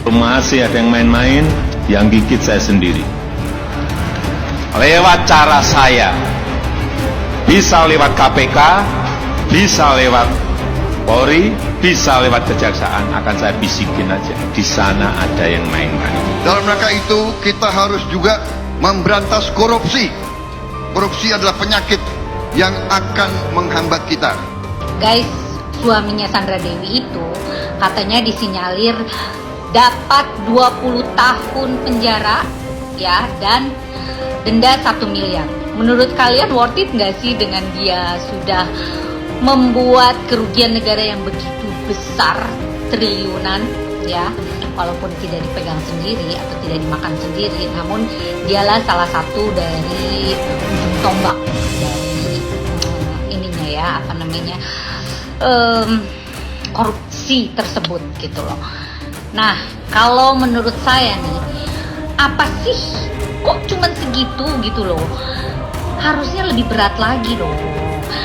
Masih ada yang main-main, yang gigit saya sendiri. Lewat cara saya, bisa lewat KPK, bisa lewat Polri, bisa lewat kejaksaan, akan saya bisikin aja. Di sana ada yang main-main. Dalam rangka itu kita harus juga memberantas korupsi. Korupsi adalah penyakit yang akan menghambat kita. Guys, suaminya Sandra Dewi itu katanya disinyalir dapat 20 tahun penjara ya, dan denda 1 miliar. Menurut kalian worth it nggak sih dengan dia sudah membuat kerugian negara yang begitu besar, triliunan ya, walaupun tidak dipegang sendiri atau tidak dimakan sendiri, namun dialah salah satu dari ujung tombak dari ininya ya, apa namanya, korupsi tersebut gitu loh. Nah, kalau menurut saya nih, apa sih kok cuman segitu gitu loh? Harusnya lebih berat lagi loh.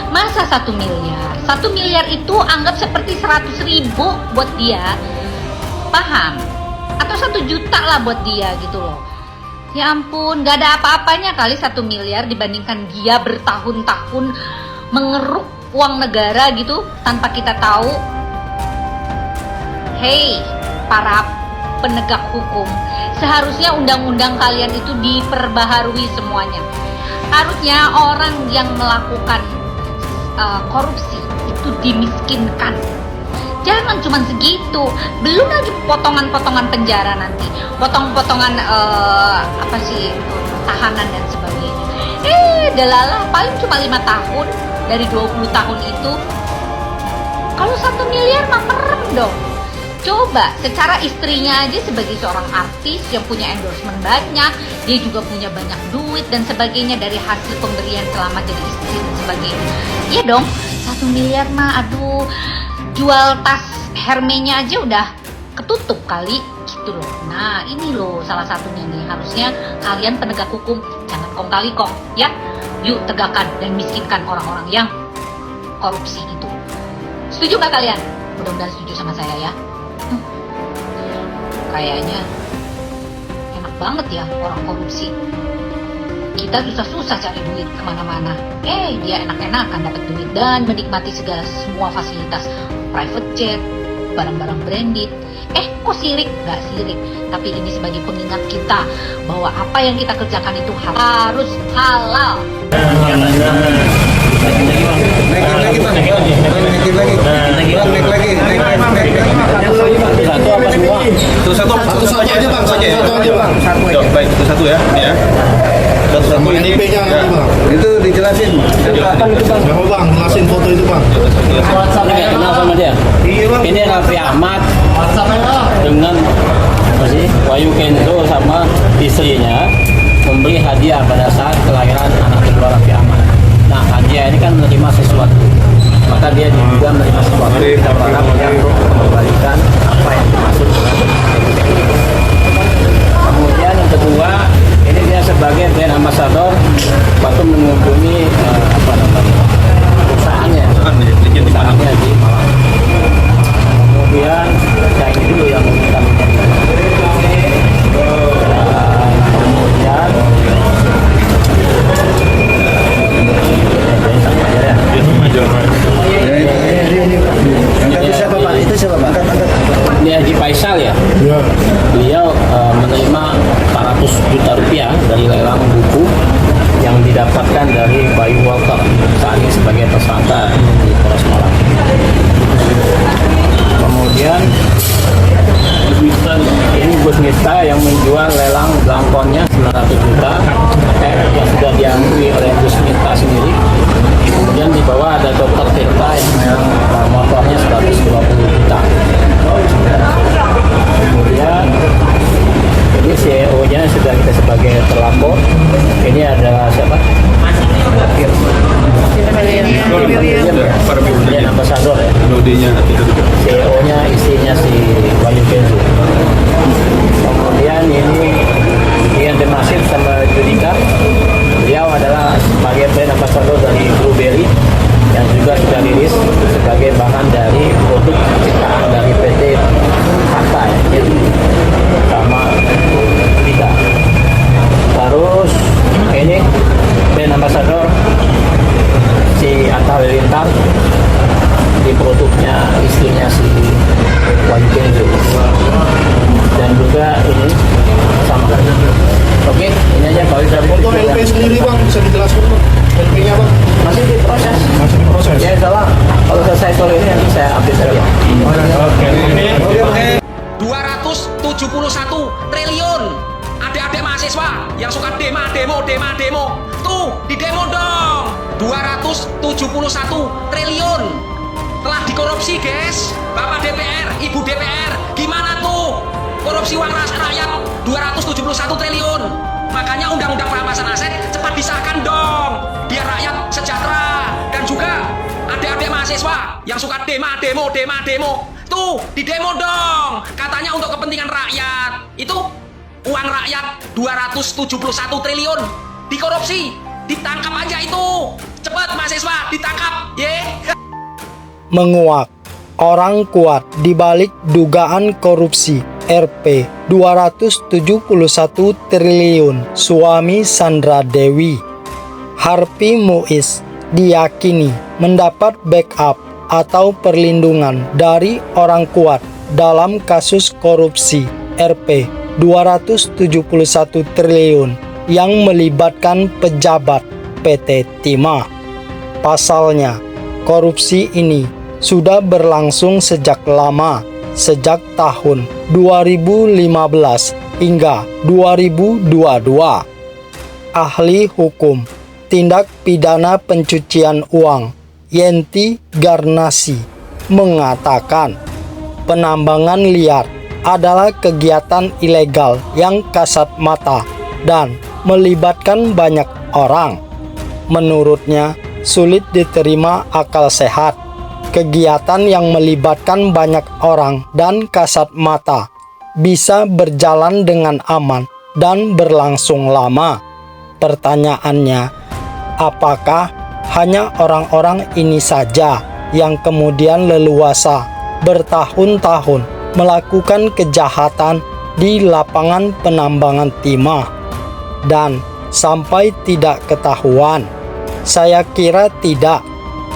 Masa 1 miliar? 1 miliar itu anggap seperti 100.000 buat dia. Paham? Atau 1 juta lah buat dia gitu loh. Ya ampun, gak ada apa-apanya kali 1 miliar dibandingkan dia bertahun-tahun mengeruk uang negara gitu tanpa kita tahu. Hey, para penegak hukum, seharusnya undang-undang kalian itu diperbaharui semuanya. Harusnya orang yang melakukan korupsi itu dimiskinkan. Jangan cuma segitu, belum lagi potongan-potongan penjara nanti, potongan-potongan tahanan dan sebagainya. Delalah paling cuma 5 tahun dari 20 tahun itu. Kalau 1 miliar mah merem dong. Coba, secara istrinya aja sebagai seorang artis yang punya endorsement banyak, dia juga punya banyak duit dan sebagainya dari hasil pemberian selama jadi istri dan sebagainya. Iya dong, 1 miliar mah aduh, jual tas Hermenya aja udah ketutup kali gitu loh. Nah ini loh salah satunya nih, harusnya kalian penegak hukum jangan kong kali kong ya. Yuk tegakkan dan miskinkan orang-orang yang korupsi itu. Setuju gak kalian? Mudah-mudahan setuju sama saya ya. Kayaknya enak banget ya orang korupsi. Kita susah-susah cari duit kemana-mana, dia enak-enakan dapat duit dan menikmati semua fasilitas, private jet, barang-barang branded. Kok sirik? Gak sirik, tapi ini sebagai pengingat kita bahwa apa yang kita kerjakan itu harus halal. Satu aja bang. Baik, itu satu ya. Satu ini itu dijelasin. Berapa bang? Jelasin foto itu bang. Nggak kenal sama dia. Ini Raffi Ahmad dengan Wahyu Kenzo sama istrinya memberi hadiah pada saat kelahiran anak kedua Raffi Ahmad. Nah, hadiah ini kan menerima sesuatu, maka dia juga menerima sesuatu. Kita berharap dia untuk mengembalikan apa yang dimaksud dengan kemudian yang kedua, ini dia sebagai brand ambassador waktu mengunjungi perusahaannya di Malang. Kemudian yang ini dulu yang kami Ini Haji Faisal ya. Beliau menerima 400 juta rupiah dari lelang buku yang didapatkan dari Bayu Walter saat ini sebagai tersangka di Polres Malang. Kemudian ini Gus Miftah yang menjual lelang belangkonnya 900 juta yang sudah diakui oleh Gus Miftah sendiri. Kemudian di bawah ada Dr. Tirta yang motornya 120 juta. Kemudian ini CEO-nya sudah kita sebagai terlapor. Ini adalah siapa? William Ambassador ya. CEO-nya istrinya si Wahyu Kenzo. Kemudian ini Ian Demasif sama Judika. Beliau adalah sebagai brand ambassador dari Blueberry yang juga sudah rilis sebagai bahan dari produk 271 triliun. Adik-adik mahasiswa yang suka demo, tuh di demo dong. 271 triliun telah dikorupsi, guys. Bapak DPR, Ibu DPR, gimana tuh korupsi uang rakyat 271 triliun? Makanya undang-undang perampasan aset cepat disahkan dong, biar rakyat sejahtera. Dan juga adik-adik mahasiswa yang suka demo, tuh di demo dong. Katanya untuk kepentingan rakyat. Itu uang rakyat 271 triliun dikorupsi, ditangkap aja itu. Cepat mahasiswa ditangkap, ye. Menguak orang kuat dibalik dugaan korupsi Rp 271 triliun suami Sandra Dewi. Harvey Muiz diyakini mendapat backup atau perlindungan dari orang kuat dalam kasus korupsi Rp 271 triliun yang melibatkan pejabat PT Timah. Pasalnya, korupsi ini sudah berlangsung sejak lama, sejak tahun 2015 hingga 2022. Ahli hukum tindak pidana pencucian uang Yenti Garnasi mengatakan penambangan liar adalah kegiatan ilegal yang kasat mata dan melibatkan banyak orang. Menurutnya, sulit diterima akal sehat. Kegiatan yang melibatkan banyak orang dan kasat mata bisa berjalan dengan aman dan berlangsung lama. Pertanyaannya, apakah hanya orang-orang ini saja yang kemudian leluasa bertahun-tahun melakukan kejahatan di lapangan penambangan timah dan sampai tidak ketahuan? Saya kira tidak,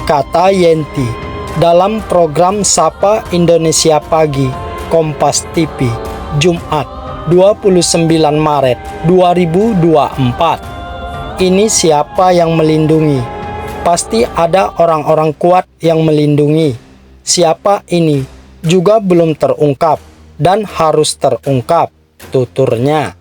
kata Yenti dalam program Sapa Indonesia Pagi Kompas TV Jumat 29 Maret 2024. Ini siapa yang melindungi? Pasti ada orang-orang kuat yang melindungi. Siapa ini juga belum terungkap dan harus terungkap, tuturnya.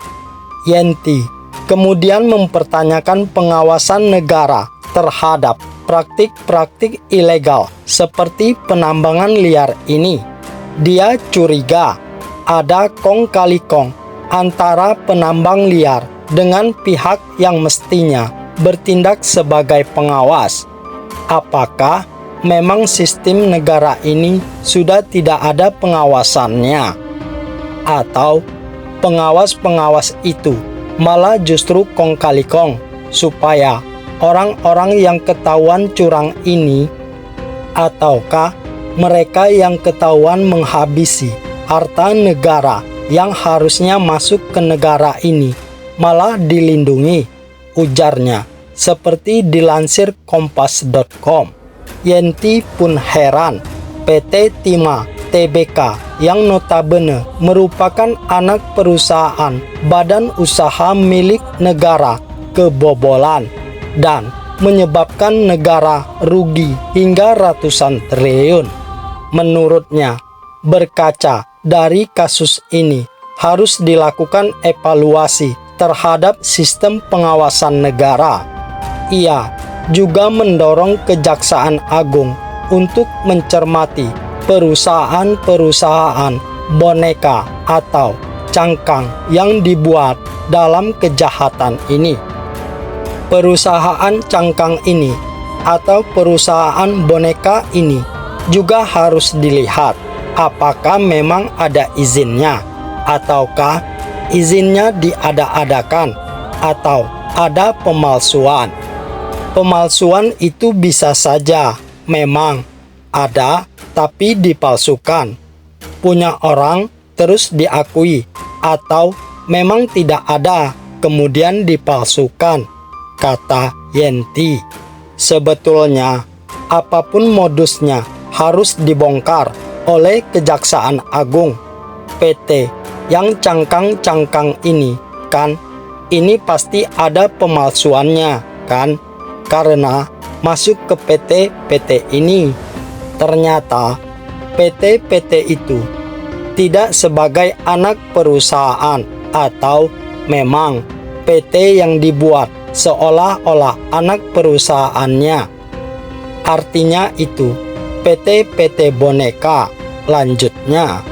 Yenti kemudian mempertanyakan pengawasan negara terhadap praktik-praktik ilegal seperti penambangan liar ini. Dia curiga ada kong kali kong antara penambang liar dengan pihak yang mestinya bertindak sebagai pengawas. Apakah memang sistem negara ini sudah tidak ada pengawasannya? Atau pengawas-pengawas itu malah justru kong kali kong supaya orang-orang yang ketahuan curang ini, ataukah mereka yang ketahuan menghabisi harta negara yang harusnya masuk ke negara ini malah dilindungi, ujarnya, seperti dilansir kompas.com. Yenti pun heran, PT Timah Tbk yang notabene merupakan anak perusahaan badan usaha milik negara kebobolan dan menyebabkan negara rugi hingga ratusan triliun. Menurutnya, berkaca dari kasus ini harus dilakukan evaluasi terhadap sistem pengawasan negara. Ia juga mendorong Kejaksaan Agung untuk mencermati perusahaan-perusahaan boneka atau cangkang yang dibuat dalam kejahatan ini. Perusahaan cangkang ini atau perusahaan boneka ini juga harus dilihat apakah memang ada izinnya, ataukah izinnya diada-adakan, atau ada pemalsuan. Pemalsuan itu bisa saja memang ada tapi dipalsukan, punya orang terus diakui, atau memang tidak ada kemudian dipalsukan, kata Yenti. Sebetulnya apapun modusnya harus dibongkar oleh Kejaksaan Agung. PT yang cangkang-cangkang ini kan, ini pasti ada pemalsuannya kan, karena masuk ke PT-PT ini. Ternyata PT-PT itu tidak sebagai anak perusahaan, atau memang PT yang dibuat seolah-olah anak perusahaannya. Artinya itu PT-PT boneka. Lanjutnya,